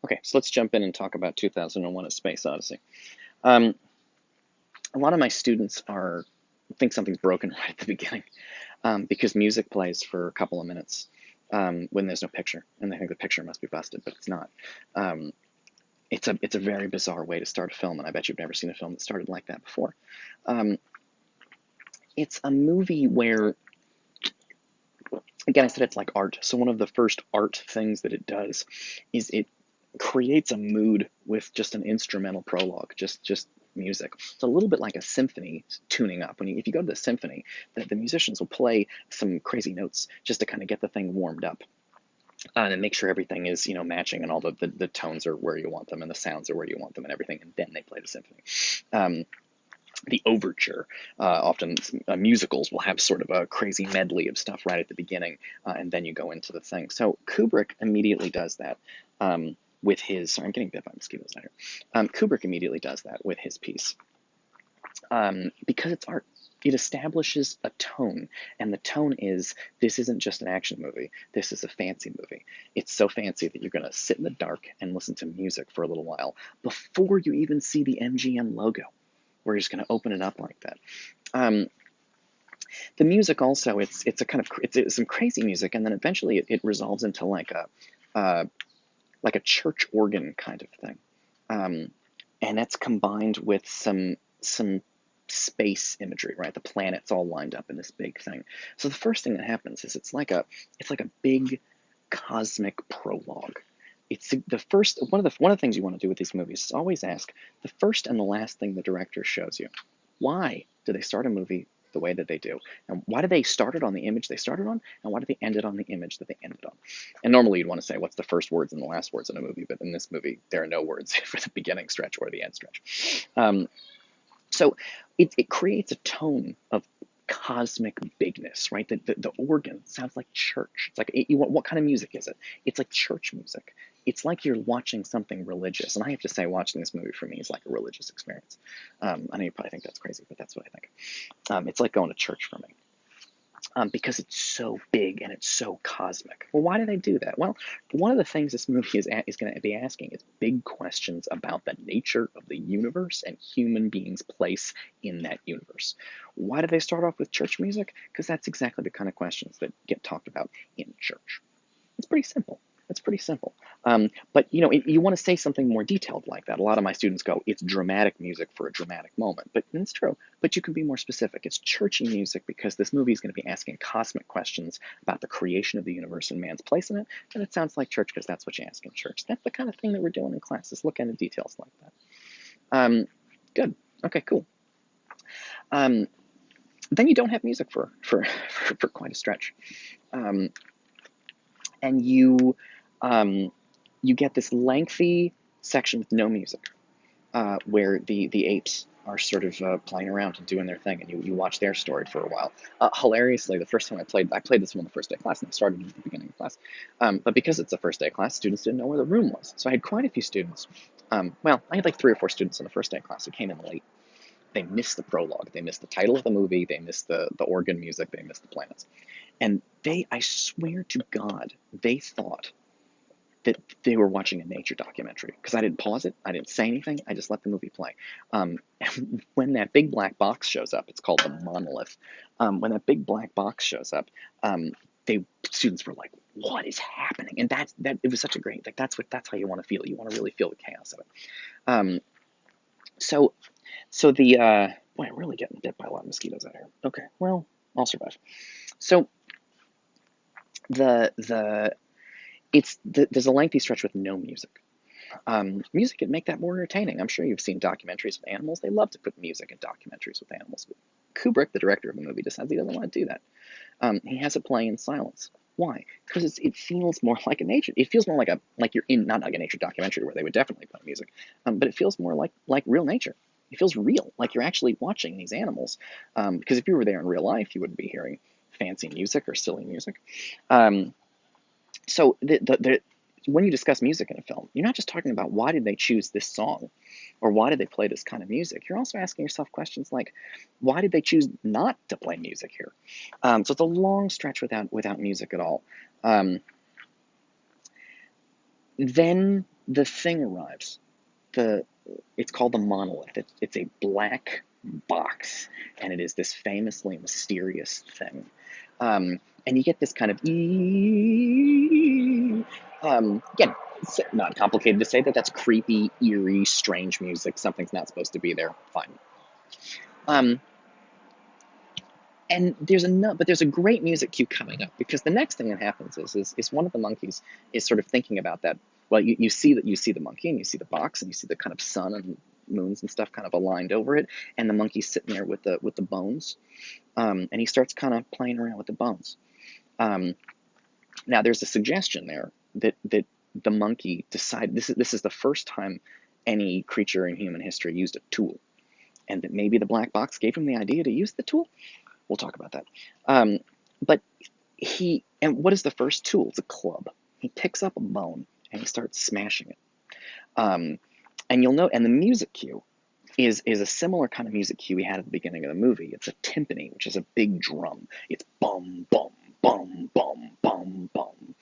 Okay, so let's jump in and talk about 2001: A Space Odyssey. Um, a lot of my students think something's broken right at the beginning because music plays for a couple of minutes when there's no picture, and they think the picture must be busted, but it's not. Um, it's a very bizarre way to start a film, and I bet you've never seen a film that started like that before. Um, it's a movie where, again, I said it's like art. So one of the first art things that it does is it creates a mood with just an instrumental prologue, just music. It's a little bit like a symphony tuning up. If you go to the symphony, the musicians will play some crazy notes just to kind of get the thing warmed up. And make sure everything is matching and all the tones are where you want them and the sounds are where you want them and everything, and then they play the symphony. The overture. Often musicals will have sort of a crazy medley of stuff right at the beginning, and then you go into the thing. So Kubrick immediately does that with his. Sorry, I'm getting bit by mosquitoes out here. Kubrick immediately does that with his piece because it's art. It establishes a tone, and the tone is this isn't just an action movie. This is a fancy movie. It's so fancy that you're going to sit in the dark and listen to music for a little while before you even see the MGM logo. We're just going to open it up like that. Um, the music also, it's some crazy music, and then eventually it resolves into like a church organ kind of thing, and that's combined with some space imagery, right? The planets all lined up in this big thing. So the first thing that happens is it's like a big cosmic prologue. It's the first one of the things you want to do with these movies is always ask the first and the last thing the director shows you. Why do they start a movie the way that they do? And why do they start it on the image they started on? And why do they end it on the image that they ended on? And normally you'd want to say, what's the first words and the last words in a movie? But in this movie, there are no words for the beginning stretch or the end stretch. So it creates a tone of cosmic bigness, right? The organ sounds like church. It's like, what kind of music is it? It's like church music. It's like you're watching something religious. And I have to say, watching this movie for me is like a religious experience. I know you probably think that's crazy, but that's what I think. It's like going to church for me. Because it's so big and it's so cosmic. Well, why do they do that? Well, one of the things this movie is going to be asking is big questions about the nature of the universe and human beings' place in that universe. Why do they start off with church music? Because that's exactly the kind of questions that get talked about in church. It's pretty simple. It's pretty simple. But you want to say something more detailed like that. A lot of my students go, "It's dramatic music for a dramatic moment," but it's true. But you can be more specific. It's churchy music because this movie is going to be asking cosmic questions about the creation of the universe and man's place in it, and it sounds like church because that's what you ask in church. That's the kind of thing that we're doing in class. Is look into details like that. Good. Okay. Cool. Um, then you don't have music for quite a stretch, and you get this lengthy section with no music, where the apes are sort of playing around and doing their thing, and you watch their story for a while. Hilariously, the first time I played this one on the first day of class, and I started at the beginning of class. But because it's the first day of class, students didn't know where the room was. So I had quite a few students. Well, I had like 3 or 4 students on the first day of class who came in late. They missed the prologue. They missed the title of the movie. They missed the organ music. They missed the planets. And I swear to God, they thought that they were watching a nature documentary because I didn't pause it. I didn't say anything. I just let the movie play. And when that big black box shows up, it's called the monolith. When that big black box shows up, they students were like, "What is happening?" And that it was such a great, like, that's how you want to feel. You want to really feel the chaos of it. Um, so the boy, I'm really getting bit by a lot of mosquitoes out here. Okay, well, I'll survive. So the there's a lengthy stretch with no music. Music could make that more entertaining. I'm sure you've seen documentaries with animals. They love to put music in documentaries with animals. But Kubrick, the director of the movie, decides he doesn't want to do that. He has it playing in silence. Why? Because it feels more like a nature. It feels more like you're in, not like a nature documentary where they would definitely play music, but it feels more like real nature. It feels real, like you're actually watching these animals. Because if you were there in real life, you wouldn't be hearing fancy music or silly music. Um, so when you discuss music in a film, you're not just talking about why did they choose this song or why did they play this kind of music. You're also asking yourself questions like, why did they choose not to play music here? So it's a long stretch without music at all. Then the thing arrives. It's called the monolith. It's a black box, and it is this famously mysterious thing. And you get this kind of again, it's not complicated to say that that's creepy, eerie, strange music. Something's not supposed to be there. Fine. Um, and there's a great music cue coming up, because the next thing that happens is one of the monkeys is sort of thinking about that. Well, you see the monkey, and you see the box, and you see the kind of sun and moons and stuff kind of aligned over it, and the monkey's sitting there with the bones, and he starts kind of playing around with the bones. Um, Now there's a suggestion there that the monkey decided this is the first time any creature in human history used a tool, and that maybe the black box gave him the idea to use the tool. We'll talk about that. But what is the first tool? It's a club. He picks up a bone and he starts smashing it. And you'll note, and the music cue is a similar kind of music cue we had at the beginning of the movie. It's a timpani, which is a big drum. It's bum bum bum bum bum bum,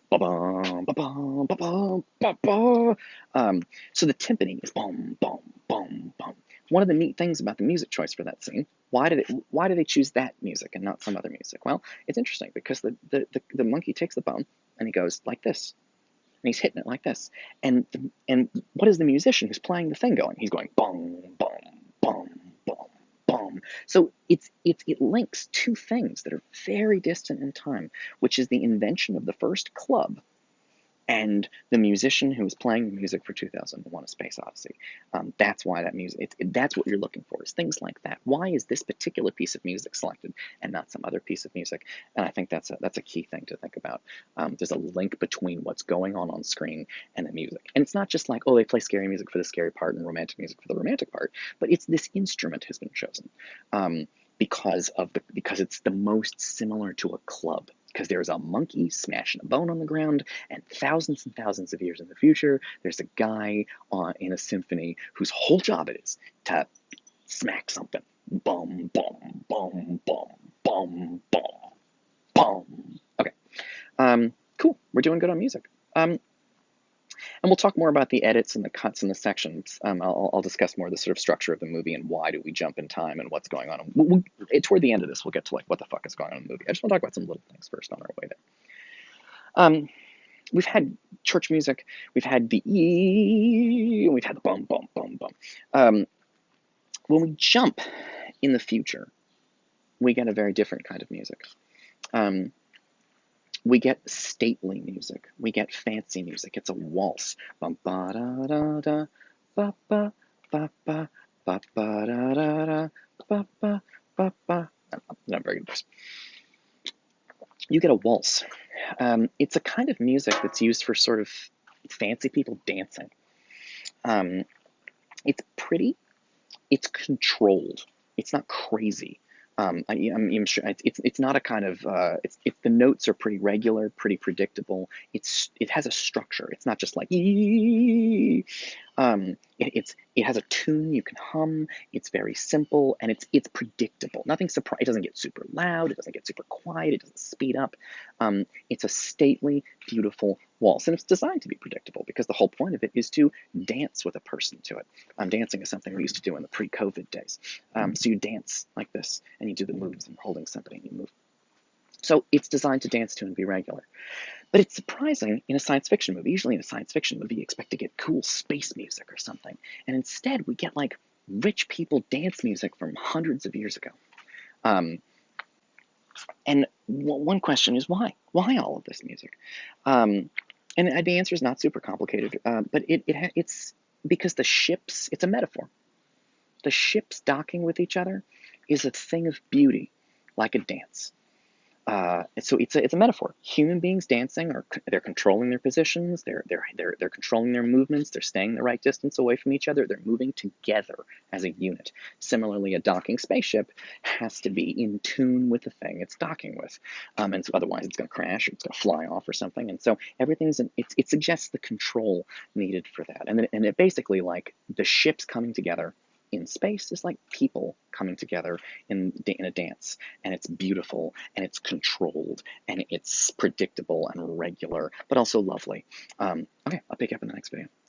ba-bum ba-bum ba-bum ba-bum. So the timpani is bum bum bum bum. One of the neat things about the music choice for that scene, why did they choose that music and not some other music? Well, it's interesting because the monkey takes the bone and he goes like this, and he's hitting it like this. And what is the musician who's playing the thing going? He's going bum bum bum bum bum. So it links two things that are very distant in time, which is the invention of the first club and the musician who was playing the music for 2001: A Space Odyssey. That's why that music, that's what you're looking for, is things like that. Why is this particular piece of music selected and not some other piece of music? And I think that's a key thing to think about. There's a link between what's going on screen and the music. And it's not just like, oh, they play scary music for the scary part and romantic music for the romantic part, but it's this instrument has been chosen. Because it's the most similar to a club, because there's a monkey smashing a bone on the ground, and thousands of years in the future, there's a guy in a symphony whose whole job it is to smack something. Bum, bum, bum, bum, bum, bum, bum. Okay. Cool. We're doing good on music. And we'll talk more about the edits and the cuts and the sections. I'll discuss more of the sort of structure of the movie and why do we jump in time and what's going on. Toward the end of this, we'll get to like what the fuck is going on in the movie. I just want to talk about some little things first on our way there. We've had church music, we've had the E, and we've had the bum, bum, bum, bum. When we jump in the future, we get a very different kind of music. We get stately music. We get fancy music. It's a waltz. Bum ba da da da, ba ba ba ba ba ba da da da, ba ba ba ba. I'm not very good at this. You get a waltz. It's a kind of music that's used for sort of fancy people dancing. It's pretty. It's controlled. It's not crazy. I'm sure it's not a kind of the notes are pretty regular, pretty predictable. It has a structure. It's not just like it has a tune you can hum. It's very simple and it's predictable. Nothing surprise. It doesn't get super loud. It doesn't get super quiet. It doesn't speed up. It's a stately, beautiful waltz, and it's designed to be predictable because the whole point of it is to dance with a person to it. Dancing is something we used to do in the pre-COVID days. So you dance like this, and you do the moves, and you're holding somebody, and you move. So it's designed to dance to and be regular. But it's surprising in a science fiction movie. Usually in a science fiction movie, you expect to get cool space music or something. And instead, we get like rich people dance music from hundreds of years ago. And one question is why? Why all of this music? And the answer is not super complicated, but it's because the ships, it's a metaphor. The ships docking with each other is a thing of beauty, like a dance. So it's a metaphor. Human beings dancing, or they're controlling their positions, they're controlling their movements, they're staying the right distance away from each other, they're moving together as a unit. Similarly, a docking spaceship has to be in tune with the thing it's docking with, and so otherwise it's going to crash or it's going to fly off or something. And so it suggests the control needed for that, and it basically, like, the ships coming together in space is like people coming together in a dance, and it's beautiful, and it's controlled, and it's predictable and regular, but also lovely. Okay, I'll pick up in the next next video.